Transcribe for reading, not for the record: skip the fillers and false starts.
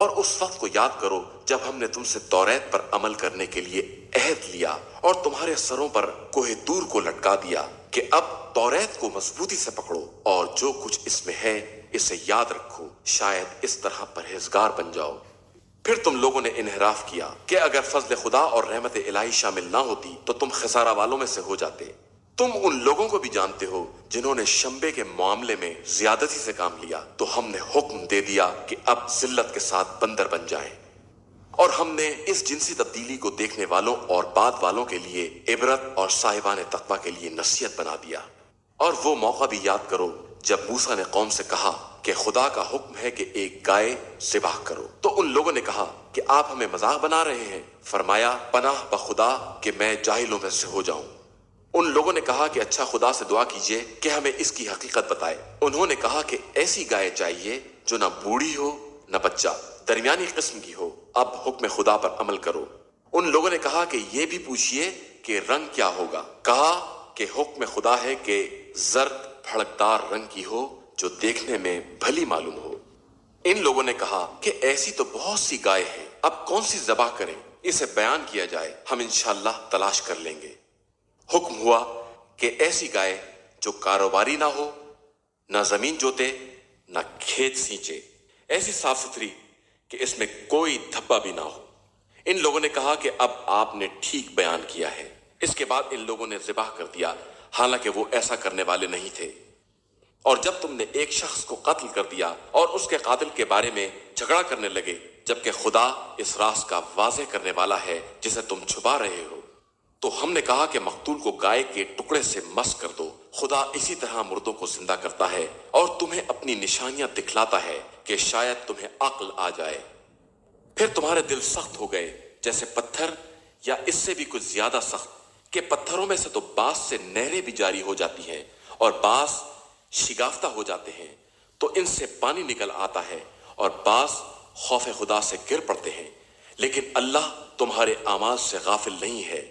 اور اس وقت کو یاد کرو جب ہم نے تم سے توریت پر عمل کرنے کے لیے عہد لیا اور تمہارے سروں پر کوہ دور کو لٹکا دیا کہ اب توریت کو مضبوطی سے پکڑو اور جو کچھ اس میں ہے اسے یاد رکھو، شاید اس طرح پرہیزگار بن جاؤ۔ پھر تم لوگوں نے انحراف کیا کہ اگر فضل خدا اور رحمت الہی شامل نہ ہوتی تو تم خسارہ والوں میں سے ہو جاتے۔ تم ان لوگوں کو بھی جانتے ہو جنہوں نے شنبے کے معاملے میں زیادتی سے کام لیا، تو ہم نے حکم دے دیا کہ اب ذلت کے ساتھ بندر بن جائیں، اور ہم نے اس جنسی تبدیلی کو دیکھنے والوں اور بعد والوں کے لیے عبرت اور صاحبان تقوی کے لیے نصیحت بنا دیا۔ اور وہ موقع بھی یاد کرو جب موسیٰ نے قوم سے کہا کہ خدا کا حکم ہے کہ ایک گائے ذبح کرو، تو ان لوگوں نے کہا کہ آپ ہمیں مذاق بنا رہے ہیں۔ فرمایا پناہ بخدا کہ میں جاہلوں میں سے ہو جاؤں۔ ان لوگوں نے کہا کہ اچھا خدا سے دعا کیجئے کہ ہمیں اس کی حقیقت بتائے۔ انہوں نے کہا کہ ایسی گائے چاہیے جو نہ بوڑھی ہو نہ بچہ، درمیانی قسم کی ہو۔ اب حکم خدا پر عمل کرو۔ ان لوگوں نے کہا کہ یہ بھی پوچھئے کہ رنگ کیا ہوگا۔ کہا کہ حکم خدا ہے کہ زرد بھڑکدار رنگ کی ہو جو دیکھنے میں بھلی معلوم ہو۔ ان لوگوں نے کہا کہ ایسی تو بہت سی گائے ہیں، اب کون سی ذبح کریں؟ اسے بیان کیا جائے، ہم انشاءاللہ تلاش کر لیں گے۔ حکم ہوا کہ ایسی گائے جو کاروباری نہ ہو، نہ زمین جوتے نہ کھیت سینچے، ایسی صاف ستھری کہ اس میں کوئی دھبا بھی نہ ہو۔ ان لوگوں نے کہا کہ اب آپ نے ٹھیک بیان کیا ہے۔ اس کے بعد ان لوگوں نے ذبح کر دیا، حالانکہ وہ ایسا کرنے والے نہیں تھے۔ اور جب تم نے ایک شخص کو قتل کر دیا اور اس کے قاتل کے بارے میں جھگڑا کرنے لگے، جبکہ خدا اس راز کا واضح کرنے والا ہے جسے تم چھپا رہے ہو، تو ہم نے کہا کہ مقتول کو گائے کے ٹکڑے سے مس کر دو۔ خدا اسی طرح مردوں کو زندہ کرتا ہے اور تمہیں اپنی نشانیاں دکھلاتا ہے کہ شاید تمہیں عقل آ جائے۔ پھر تمہارے دل سخت ہو گئے جیسے پتھر، یا اس سے بھی کچھ زیادہ سخت، کہ پتھروں میں سے تو بعض سے نہریں بھی جاری ہو جاتی ہیں اور بعض شگافتہ ہو جاتے ہیں تو ان سے پانی نکل آتا ہے، اور بعض خوف خدا سے گر پڑتے ہیں، لیکن اللہ تمہارے اعمال سے غافل نہیں ہے۔